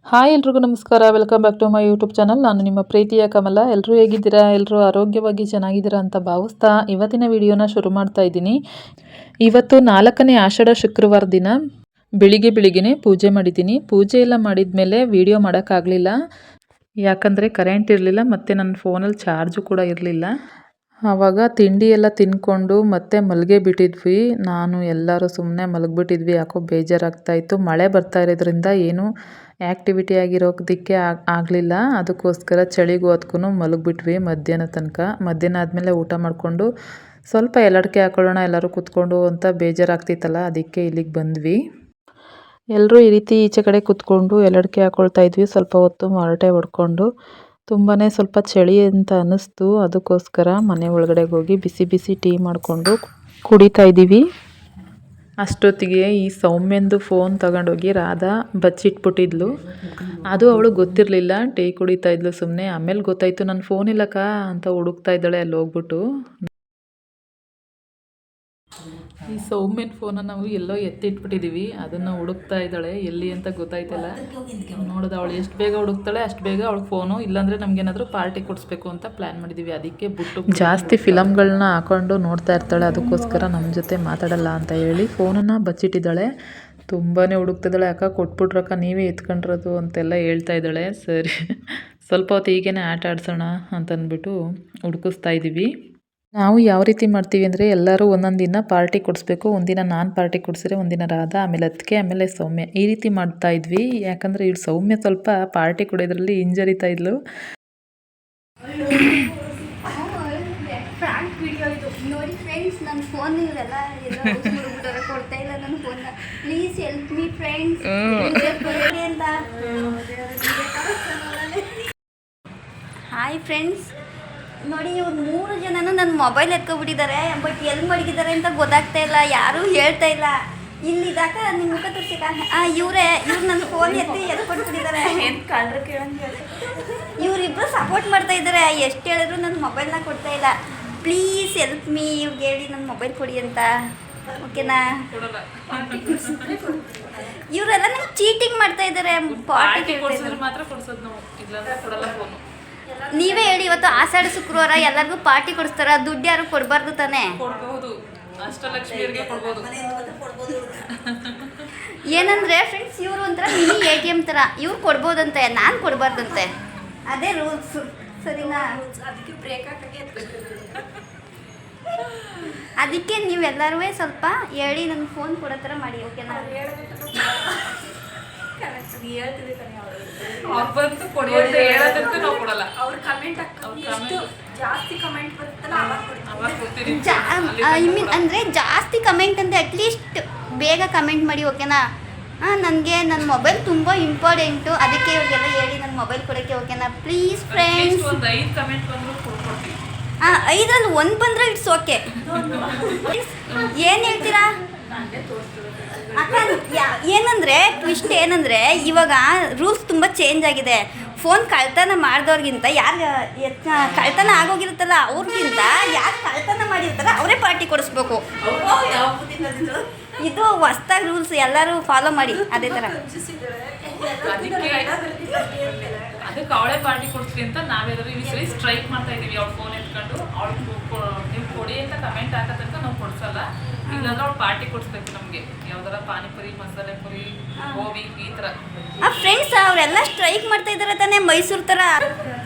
Hi ಎಲ್ರಿಗೂ ನಮಸ್ಕಾರ. Welcome back to my YouTube channel. ನಾನು ನಿಮ್ಮ ಪ್ರೀತಿಯ ಕಮಲ. ಎಲ್ಲರೂ ಹೇಗಿದ್ದೀರಾ? ಎಲ್ಲರೂ ಆರೋಗ್ಯವಾಗಿ ಚೆನ್ನಾಗಿದ್ದೀರಾ ಅಂತ ಭಾವಿಸ್ತಾ ಇವತ್ತಿನ ವಿಡಿಯೋನ ಶುರು ಮಾಡ್ತಾ ಇದ್ದೀನಿ. ಇವತ್ತು 4ನೇ ಆಷಾಢ ಶುಕ್ರವಾರ ದಿನ ಬೆಳಿಗ್ಗೆನೇ ಪೂಜೆ ಮಾಡಿದ್ದೀನಿ. ಪೂಜೆ ಎಲ್ಲ ಮಾಡಿದ್ಮೇಲೆ ವಿಡಿಯೋ ಮಾಡೋಕ್ಕಾಗಲಿಲ್ಲ, ಯಾಕಂದರೆ ಕರೆಂಟ್ ಇರಲಿಲ್ಲ ಮತ್ತು ನನ್ನ ಫೋನಲ್ಲಿ ಚಾರ್ಜು ಕೂಡ ಇರಲಿಲ್ಲ. ಆವಾಗ ತಿಂಡಿ ಎಲ್ಲ ತಿಂದ್ಕೊಂಡು ಮತ್ತೆ ಮಲಗೇ ಬಿಟ್ಟಿದ್ವಿ. ನಾನು ಎಲ್ಲರೂ ಸುಮ್ಮನೆ ಮಲಗಿಬಿಟ್ಟಿದ್ವಿ. ಯಾಕೋ ಬೇಜಾರಾಗ್ತಾಯಿತ್ತು. ಮಳೆ ಬರ್ತಾ ಇರೋದ್ರಿಂದ ಏನು ಆ್ಯಕ್ಟಿವಿಟಿ ಆಗಿರೋದಕ್ಕೆ ಆಗಲಿಲ್ಲ. ಅದಕ್ಕೋಸ್ಕರ ಚಳಿಗೂ ಅದಕ್ಕೂ ಮಲಗಿಬಿಟ್ವಿ ಮಧ್ಯಾಹ್ನ ತನಕ. ಮಧ್ಯಾಹ್ನ ಆದಮೇಲೆ ಊಟ ಮಾಡಿಕೊಂಡು ಸ್ವಲ್ಪ ಎಲ್ಲಡಿಕೆ ಹಾಕೊಳ್ಳೋಣ ಎಲ್ಲರೂ ಕೂತ್ಕೊಂಡು ಅಂತ ಬೇಜಾರಾಗ್ತಿತ್ತಲ್ಲ, ಅದಕ್ಕೆ ಇಲ್ಲಿಗೆ ಬಂದ್ವಿ. ಎಲ್ಲರೂ ಈ ರೀತಿ ಈಚೆ ಕಡೆ ಕೂತ್ಕೊಂಡು ಎಲ್ಲಡಿಕೆ ಹಾಕ್ಕೊಳ್ತಾ ಇದ್ವಿ. ಸ್ವಲ್ಪ ಹೊತ್ತು ಹರಟೆ ಹೊಡ್ಕೊಂಡು ಸ್ವಲ್ಪ ಚಳಿ ಅಂತ ಅನ್ನಿಸ್ತು. ಅದಕ್ಕೋಸ್ಕರ ಮನೆ ಒಳಗಡೆಗೆ ಹೋಗಿ ಬಿಸಿ ಬಿಸಿ ಟೀ ಮಾಡಿಕೊಂಡು ಕುಡಿತಾ ಇದ್ದೀವಿ. ಅಷ್ಟೊತ್ತಿಗೆ ಈ ಸೌಮ್ಯಂದು ಫೋನ್ ತಗೊಂಡೋಗಿ ರಾಧಾ ಬಚ್ಚಿಟ್ಬಿಟ್ಟಿದ್ಲು. ಅದು ಅವಳಿಗೆ ಗೊತ್ತಿರಲಿಲ್ಲ. ಟೀ ಕುಡಿತಾ ಇದ್ಲು ಸುಮ್ಮನೆ. ಆಮೇಲೆ ಗೊತ್ತಾಯಿತು ನನ್ನ ಫೋನ್ ಇಲ್ಲಕ್ಕ ಅಂತ ಹುಡುಕ್ತಾ ಇದ್ದಾಳೆ ಅಲ್ಲಿ ಹೋಗ್ಬಿಟ್ಟು. ಈ ಸೌಮ್ಯನ ಫೋನನ್ನು ನಾವು ಎಲ್ಲೋ ಎತ್ತಿಟ್ಬಿಟ್ಟಿದ್ದೀವಿ. ಅದನ್ನು ಹುಡುಕ್ತಾ ಇದ್ದಾಳೆ, ಎಲ್ಲಿ ಅಂತ ಗೊತ್ತಾಯ್ತಲ್ಲ. ನೋಡಿದ ಅವಳು ಎಷ್ಟು ಬೇಗ ಹುಡುಕ್ತಾಳೆ ಅಷ್ಟು ಬೇಗ ಅವಳು ಫೋನು, ಇಲ್ಲಾಂದರೆ ನಮಗೇನಾದರೂ ಪಾರ್ಟಿ ಕೊಡಿಸ್ಬೇಕು ಅಂತ ಪ್ಲ್ಯಾನ್ ಮಾಡಿದ್ದೀವಿ. ಅದಕ್ಕೆ ಜಾಸ್ತಿ ಫಿಲಮ್ಗಳನ್ನ ಹಾಕೊಂಡು ನೋಡ್ತಾ ಇರ್ತಾಳೆ. ಅದಕ್ಕೋಸ್ಕರ ನಮ್ಮ ಜೊತೆ ಮಾತಾಡಲ್ಲ ಅಂತ ಹೇಳಿ ಫೋನನ್ನು ಬಚ್ಚಿಟ್ಟಿದ್ದಾಳೆ. ತುಂಬಾ ಹುಡುಕ್ತಿದ್ದಾಳೆ. ಅಕ್ಕ ಕೊಟ್ಬಿಟ್ರಕ್ಕ, ನೀವೇ ಎತ್ಕೊಂಡ್ರದು ಅಂತೆಲ್ಲ ಹೇಳ್ತಾ ಇದ್ದಾಳೆ. ಸರಿ ಸ್ವಲ್ಪ ಹೊತ್ತು ಹೀಗೇ ಆಟ ಆಡ್ಸೋಣ ಅಂತಂದ್ಬಿಟ್ಟು ಹುಡುಕಿಸ್ತಾ ಇದ್ದೀವಿ. ನಾವು ಯಾವ ರೀತಿ ಮಾಡ್ತೀವಿ ಅಂದರೆ ಎಲ್ಲರೂ ಒಂದೊಂದು ದಿನ ಪಾರ್ಟಿ ಕೊಡಿಸ್ಬೇಕು. ಒಂದಿನ ನಾನು ಪಾರ್ಟಿ ಕೊಡಿಸಿದ್ರೆ ಒಂದಿನ ರಾಧಾ, ಆಮೇಲೆ ಅದಕ್ಕೆ ಆಮೇಲೆ ಸೌಮ್ಯ, ಈ ರೀತಿ ಮಾಡ್ತಾ ಇದ್ವಿ. ಯಾಕಂದರೆ ಇವಳು ಸೌಮ್ಯ ಸ್ವಲ್ಪ ಪಾರ್ಟಿ ಕೊಡೋದ್ರಲ್ಲಿ ಹಿಂಜರಿತಾ ಇದ್ಲು. ನೋಡಿ ಫ್ರೆಂಡ್ಸ್, ನನ್ನ ಫೋನ್ ಇವರೆಲ್ಲ ಕೊಡ್ತಾ ಇಲ್ಲ ನನ್ನ ಫೋನ್ನ. ಪ್ಲೀಸ್ ಹೆಲ್ಪ್ ಮೀ ಫ್ರೆಂಡ್ಸ್ ಅಂತ. ಹಾಯ್ ಫ್ರೆಂಡ್ಸ್, ನೋಡಿ ಇವ್ರು 3 ಜನನು ನನ್ನ ಮೊಬೈಲ್ ಎತ್ಕೊಬಿಟ್ಟಿದ್ದಾರೆ. ಬಟ್ ಎಲ್ಲಿ ಮಡಗಿದ್ದಾರೆ ಅಂತ ಗೊತ್ತಾಗ್ತಾ ಇಲ್ಲ, ಯಾರೂ ಹೇಳ್ತಾ ಇಲ್ಲ. ಇಲ್ಲಿದ್ದಾಕ ನಿಮ್ಮ ಮುಖ ತೋರಿಸಿಕ ಇವ್ರು ನನ್ನ ಫೋನ್ ಎತ್ಕೊಟ್ಬಿಟ್ಟಿದ್ದಾರೆ. ಇವರಿಬ್ಬರು ಸಪೋರ್ಟ್ ಮಾಡ್ತಾ ಇದ್ದಾರೆ. ಎಷ್ಟು ಹೇಳಿದ್ರು ನನ್ನ ಮೊಬೈಲ್ನ ಕೊಡ್ತಾ ಇಲ್ಲ. ಪ್ಲೀಸ್ ಹೆಲ್ಪ್ ಮೀ, ಇವ್ರಿಗೆ ಹೇಳಿ ನನ್ನ ಮೊಬೈಲ್ ಕೊಡಿ ಅಂತ. ಓಕೆನಾ? ಇವರೆಲ್ಲ ನಂಗೆ ಚೀಟಿಂಗ್ ಮಾಡ್ತಾ ಇದ್ದಾರೆ. ನೀವೇ ಹೇಳಿ, ಇವತ್ತು ಆಷಾಢ ಶುಕ್ರವಾರ ಎಲ್ಲರಿಗೂ ಪಾರ್ಟಿ ಕೊಡಿಸ್ತಾರ, ದುಡ್ಡು ಯಾರು ಕೊಡಬಾರ್ದು ತಾನೆ? ಏನಂದ್ರೆ ಫ್ರೆಂಡ್ಸ್, ಇವರು ಒಂಥರ ಮಿನಿ ATM ಥರ. ಇವ್ರು ಕೊಡ್ಬೋದಂತೆ, ನಾನು ಕೊಡಬಾರ್ದಂತೆ. ಅದೇ ರೂಲ್ಸ್, ಸರಿನಾ? ಅದಕ್ಕೆ ನೀವೆಲ್ಲರೂ ಸ್ವಲ್ಪ ಹೇಳಿ ನನ್ನ ಫೋನ್ ಕೊಡೋ ಥರ ಮಾಡಿ. ಓಕೆನಾ? ಅಂದರೆ ಜಾಸ್ತಿ ಕಮೆಂಟ್ ಅಂದರೆ ಅಟ್ಲೀಸ್ಟ್ ಬೇಗ ಕಮೆಂಟ್ ಮಾಡಿ. ಓಕೆನಾ? ನನಗೆ ನನ್ನ ಮೊಬೈಲ್ ತುಂಬ ಇಂಪಾರ್ಟೆಂಟು. ಅದಕ್ಕೆ ಇವ್ರಿಗೆಲ್ಲ ಹೇಳಿ ನನ್ನ ಮೊಬೈಲ್ ಕೊಡೋಕ್ಕೆ. ಓಕೆನಾ? Please friends. 5ರಲ್ಲಿ 1 ಬಂದರೆ ಇಟ್ಸ್ ಓಕೆ. ಏನು ಹೇಳ್ತೀರಾ ಅಕ್ಕ? ಏನಂದರೆ ಟ್ವಿಸ್ಟ್ ಏನಂದರೆ, ಇವಾಗ ರೂಲ್ಸ್ ತುಂಬ ಚೇಂಜ್ ಆಗಿದೆ. ಫೋನ್ ಕಳ್ತನ ಮಾಡಿದವ್ರಿಗಿಂತ ಯಾರು ಕಳ್ತನ ಆಗೋಗಿರುತ್ತಲ್ಲ ಅವ್ರಿಗಿಂತ ಯಾರು ಕಳ್ತನ ಮಾಡಿರ್ತಾರೆ ಅವರೇ ಪಾರ್ಟಿ ಕೊಡಿಸ್ಬೇಕು. ಇದು ಹೊಸ್ದಾಗಿ ರೂಲ್ಸ್, ಎಲ್ಲರೂ ಫಾಲೋ ಮಾಡಿ ಅದೇ ಥರ. ಅದಕ್ಕೆ ಅವಳೇ ಪಾರ್ಟಿ ಕೊಡ್ತೀವಿ ಅಂತ ನಾವೆಲ್ಲರೂ ಈ ಸರಿ ಸ್ಟ್ರೈಕ್ ಮಾಡ್ತಾ ಇದ್ದೀವಿ. ಅವ್ಳು ಫೋನ್ ಎತ್ಕೊಂಡು ನೀವು ಕೊಡಿ ಅಂತ ಕಮೆಂಟ್ ಹಾಕತ್ತಂತ ನಾವು ಕೊಡ್ಸಲ್ಲ. ಇಲ್ಲಾಂದ್ರೆ ಅವ್ಳು ಪಾರ್ಟಿ ಕೊಡಿಸ್ಬೇಕು ನಮಗೆ. ಯಾವ್ದಾರ ಪಾನಿಪುರಿ, ಮಸಾಲೆ ಪುರಿ, ಗೋಬಿ, ಈ ಥರ. ಫ್ರೆಂಡ್ಸ್, ಅವರೆಲ್ಲ ಸ್ಟ್ರೈಕ್ ಮಾಡ್ತಾ ಇದ್ದಾರೆ ತಾನೇ, ಮೈಸೂರು ಥರ.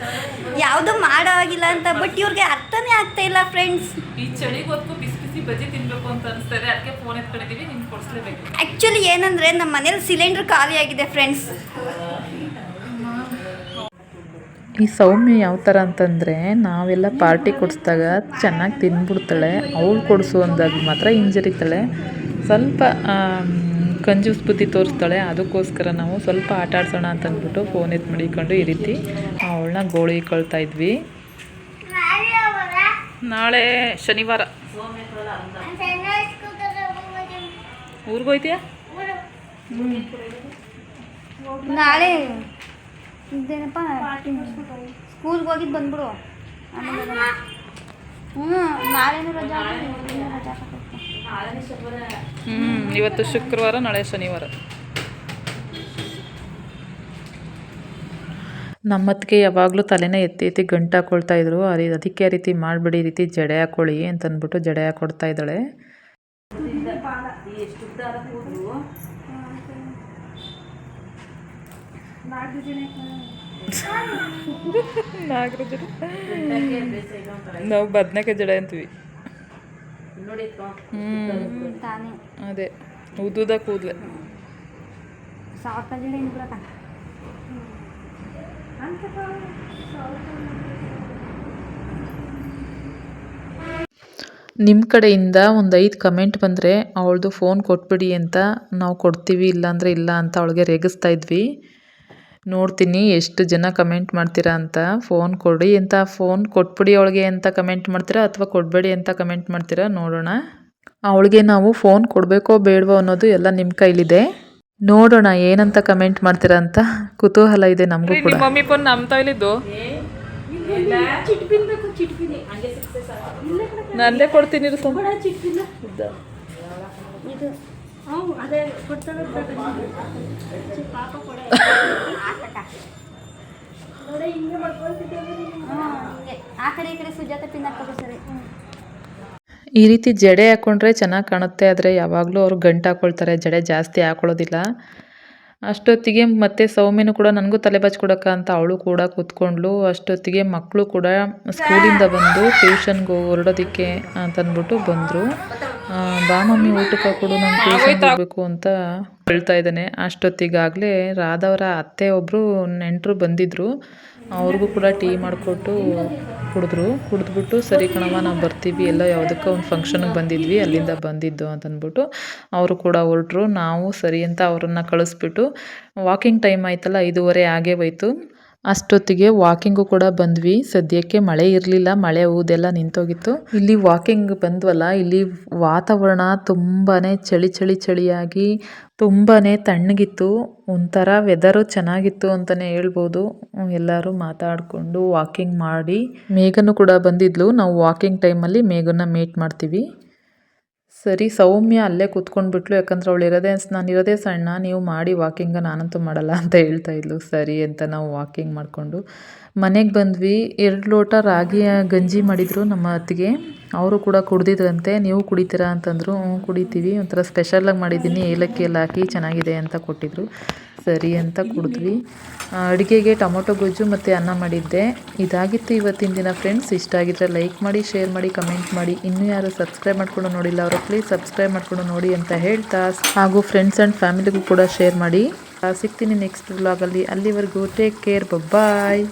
ಯಾವುದು ಮಾಡೋ ಆಗಿಲ್ಲ ಅಂತ. ಬಟ್ ಇವ್ರಿಗೆ ಅರ್ಥನೇ ಆಗ್ತಾ ಇಲ್ಲ ಫ್ರೆಂಡ್ಸ್. ಈ ಚಳಿಗೆ ಹೊತ್ತು ಬಿಸಿ ಬಿಸಿ ಬಜ್ಜಿ ತಿನ್ಬೇಕು ಅಂತ ಅನಿಸ್ತಾ ಇದೆ. ಅದಕ್ಕೆ ಫೋನ್ ಎತ್ಕೊಂಡಿದ್ದೀವಿ, ನಿಮ್ಗೆ ಕೊಡಿಸ್ಲೇಬೇಕು. ಆ್ಯಕ್ಚುಲಿ ಏನಂದರೆ ನಮ್ಮ ಮನೇಲಿ ಸಿಲಿಂಡರ್ ಖಾಲಿ ಆಗಿದೆ ಫ್ರೆಂಡ್ಸ್. ಈ ಸೌಮ್ಯ ಯಾವ ಥರ ಅಂತಂದರೆ, ನಾವೆಲ್ಲ ಪಾರ್ಟಿ ಕೊಡಿಸ್ದಾಗ ಚೆನ್ನಾಗಿ ತಿಂದ್ಬಿಡ್ತಾಳೆ. ಅವಳು ಕೊಡಿಸು ಅಂದಾಗ ಮಾತ್ರ ಹಿಂಜರಿತಾಳೆ. ಸ್ವಲ್ಪ ಕಂಜೂಸ್ ಬುದ್ಧಿ ತೋರಿಸ್ತಾಳೆ. ಅದಕ್ಕೋಸ್ಕರ ನಾವು ಸ್ವಲ್ಪ ಆಟ ಆಡ್ಸೋಣ ಅಂತಂದ್ಬಿಟ್ಟು ಫೋನ್ ಎತ್ತು ಮಡಿಕೊಂಡು ಈ ರೀತಿ ಅವಳನ್ನ ಗೋಳಿಕೊಳ್ತಾ ಇದ್ವಿ. ನಾಳೆ ಶನಿವಾರ ಊರಿಗೋಯ್ತೀಯಾ? ನಾಳೆ ಇದೇನಪ್ಪ, ಸ್ಕೂಲ್ಗೆ ಹೋಗಿದ್ದು ಬಂದ್ಬಿಡು. ನಾಳೆನೂ ರಜಾ. ಇವತ್ತು ಶುಕ್ರವಾರ, ನಾಳೆ ಶನಿವಾರ. ನಮ್ಮತ್ತಿಗೆ ಯಾವಾಗಲೂ ತಲೆನ ಎತ್ತಿ ಎತ್ತಿ ಗಂಟು ಹಾಕ್ಕೊಳ್ತಾ ಇದ್ರು ಅದಕ್ಕೆ ಆ ರೀತಿ ಮಾಡಬೇಡಿ ಈ ರೀತಿ ಜಡೆ ಹಾಕ್ಕೊಳ್ಳಿ ಅಂತಂದ್ಬಿಟ್ಟು ಜಡೆ ಹಾಕ್ಕೊಡ್ತಾ ಇದ್ದಾಳೆ. ನಾವು ಬದನೆಕಾಯಿ ಜಡೆ ಅಂತೀವಿ. ಅದೇ ಉದ್ದುದ ಕೂದಲೆ ನಿಮ್ಮ ಕಡೆಯಿಂದ ಒಂದು 5 ಕಮೆಂಟ್ ಬಂದರೆ ಅವಳದು ಫೋನ್ ಕೊಟ್ಬಿಡಿ ಅಂತ ನಾವು ಕೊಡ್ತೀವಿ, ಇಲ್ಲಾಂದರೆ ಇಲ್ಲ ಅಂತ ಅವಳಿಗೆ ರೇಗಿಸ್ತಾ ಇದ್ವಿ. ನೋಡ್ತೀನಿ ಎಷ್ಟು ಜನ ಕಮೆಂಟ್ ಮಾಡ್ತೀರಾ ಅಂತ. ಫೋನ್ ಕೊಡಿ ಅಂತ, ಫೋನ್ ಕೊಟ್ಬಿಡಿ ಅವಳಿಗೆ ಅಂತ ಕಮೆಂಟ್ ಮಾಡ್ತೀರಾ ಅಥವಾ ಕೊಡಬೇಡಿ ಅಂತ ಕಮೆಂಟ್ ಮಾಡ್ತೀರಾ ನೋಡೋಣ. ಅವಳಿಗೆ ನಾವು ಫೋನ್ ಕೊಡಬೇಕೋ ಬೇಡವೋ ಅನ್ನೋದು ಎಲ್ಲ ನಿಮ್ಮ ಕೈಲಿದೆ. ನೋಡೋಣ ಏನಂತ ಕಮೆಂಟ್ ಮಾಡ್ತೀರಾ ಅಂತ ಕುತೂಹಲ ಇದೆ ನಮಗೂ ಕೂಡ. ಮಮ್ಮಿ ಫೋನ್ ನಮ್ಮ ತೈಲಿದ್ದು ನಂದೇ ಕೊಡ್ತೀನಿ. ಈ ರೀತಿ ಜಡೆ ಹಾಕ್ಕೊಂಡ್ರೆ ಚೆನ್ನಾಗಿ ಕಾಣುತ್ತೆ, ಆದರೆ ಯಾವಾಗಲೂ ಅವರು ಗಂಟು ಹಾಕ್ಕೊಳ್ತಾರೆ, ಜಡೆ ಜಾಸ್ತಿ ಹಾಕ್ಕೊಳ್ಳೋದಿಲ್ಲ. ಅಷ್ಟೊತ್ತಿಗೆ ಮತ್ತೆ ಸೌಮ್ಯನು ಕೂಡ ನನಗೂ ತಲೆ ಬಾಚ್ಕೊಡಕ್ಕ ಅಂತ ಅವಳು ಕೂಡ ಕೂತ್ಕೊಂಡ್ಳು. ಅಷ್ಟೊತ್ತಿಗೆ ಮಕ್ಕಳು ಕೂಡ ಸ್ಕೂಲಿಂದ ಬಂದು ಟ್ಯೂಷನ್ಗೆ ಹೊರಡೋದಕ್ಕೆ ಅಂತಂದ್ಬಿಟ್ಟು ಬಂದರು. ಬಾ ಮಮ್ಮಿ ಊಟಕ್ಕೆ ಕೊಡು, ನಾನು ಟ್ಯೂಷನ್ಗೆ ಹೋಗಬೇಕು ಅಂತ ಹೇಳ್ತಾ ಇದ್ದಾನೆ. ಅಷ್ಟೊತ್ತಿಗಾಗಲೇ ರಾಧವರ ಅತ್ತೆ ಒಬ್ಬರು ನೆಂಟರು ಬಂದಿದ್ದರು. ಅವ್ರಿಗೂ ಕೂಡ ಟೀ ಮಾಡಿಕೊಟ್ಟು ಕುಡಿದ್ಬಿಟ್ಟು ಸರಿ ಕಣವ ನಾವು ಬರ್ತೀವಿ, ಎಲ್ಲ ಯಾವುದಕ್ಕೋ ಒಂದು ಫಂಕ್ಷನ್ಗೆ ಬಂದಿದ್ವಿ ಅಲ್ಲಿಂದ ಬಂದಿದ್ದು ಅಂತಂದ್ಬಿಟ್ಟು ಅವರು ಕೂಡ ಹೊರಟ್ರು. ನಾವು ಸರಿ ಅಂತ ಅವರನ್ನು ಕಳಿಸ್ಬಿಟ್ಟು ವಾಕಿಂಗ್ ಟೈಮ್ ಆಯ್ತಲ್ಲ 5:30 ಆಗೇ ಹೋಯ್ತು. ಅಷ್ಟೊತ್ತಿಗೆ ವಾಕಿಂಗು ಕೂಡ ಬಂದ್ವಿ. ಸದ್ಯಕ್ಕೆ ಮಳೆ ಇರಲಿಲ್ಲ, ಮಳೆ ಊದೆಲ್ಲ ನಿಂತೋಗಿತ್ತು. ಇಲ್ಲಿ ವಾಕಿಂಗ್ ಬಂದ್ವಲ್ಲ, ಇಲ್ಲಿ ವಾತಾವರಣ ತುಂಬಾ ಚಳಿಯಾಗಿ ತುಂಬಾ ತಣ್ಣಗಿತ್ತು. ಒಂಥರ ವೆದರು ಚೆನ್ನಾಗಿತ್ತು ಅಂತಲೇ ಹೇಳ್ಬೋದು. ಎಲ್ಲರೂ ಮಾತಾಡಿಕೊಂಡು ವಾಕಿಂಗ್ ಮಾಡಿ, ಮೇಘನು ಕೂಡ ಬಂದಿದ್ಲು. ನಾವು ವಾಕಿಂಗ್ ಟೈಮಲ್ಲಿ ಮೇಘನ ಮೀಟ್ ಮಾಡ್ತೀವಿ. ಸರಿ ಸೌಮ್ಯ ಅಲ್ಲೇ ಕೂತ್ಕೊಂಡ್ಬಿಟ್ಲು, ಯಾಕಂದ್ರೆ ನಾನಿರೋದೇ ಸಣ್ಣ, ನೀವು ಮಾಡಿ ವಾಕಿಂಗ, ನಾನಂತೂ ಮಾಡಲ್ಲ ಅಂತ ಹೇಳ್ತಾ ಇದ್ಲು. ಸರಿ ಅಂತ ನಾವು ವಾಕಿಂಗ್ ಮಾಡಿಕೊಂಡು ಮನೆಗೆ ಬಂದ್ವಿ. 2 ಲೋಟ ರಾಗಿಯ ಗಂಜಿ ಮಾಡಿದರು ನಮ್ಮ ಅತ್ತಿಗೆ. ಅವರು ಕೂಡ ಕುಡ್ದಿದ್ರಂತೆ. ನೀವು ಕುಡಿತೀರಾ ಅಂತಂದರು. ಕುಡಿತೀವಿ, ಒಂಥರ ಸ್ಪೆಷಲಾಗಿ ಮಾಡಿದ್ದೀನಿ, ಏಲಕ್ಕಿ ಎಲ್ಲ ಹಾಕಿ ಚೆನ್ನಾಗಿದೆ ಅಂತ ಕೊಟ್ಟಿದ್ರು. ಸರಿ ಅಂತ ಕುಡಿದ್ವಿ. ಅಡುಗೆಗೆ ಟೊಮೊಟೊ ಗೊಜ್ಜು ಮತ್ತು ಅನ್ನ ಮಾಡಿದ್ದೆ. ಇದಾಗಿತ್ತು ಇವತ್ತಿನ ದಿನ ಫ್ರೆಂಡ್ಸ್. ಇಷ್ಟ ಆಗಿದ್ರೆ ಲೈಕ್ ಮಾಡಿ, ಶೇರ್ ಮಾಡಿ, ಕಮೆಂಟ್ ಮಾಡಿ. ಇನ್ನೂ ಯಾರು ಸಬ್ಸ್ಕ್ರೈಬ್ ಮಾಡ್ಕೊಂಡು ನೋಡಿಲ್ಲ ಅವರು ಪ್ಲೀಸ್ ಸಬ್ಸ್ಕ್ರೈಬ್ ಮಾಡ್ಕೊಂಡು ನೋಡಿ ಅಂತ ಹೇಳ್ತಾ, ಹಾಗೂ ಫ್ರೆಂಡ್ಸ್ ಆ್ಯಂಡ್ ಫ್ಯಾಮಿಲಿಗೂ ಕೂಡ ಶೇರ್ ಮಾಡಿ. ಸಿಗ್ತೀನಿ ನೆಕ್ಸ್ಟ್ ವ್ಲಾಗಲ್ಲಿ. ಅಲ್ಲಿವರೆಗೂ ಟೇಕ್ ಕೇರ್, ಬಾಯ್.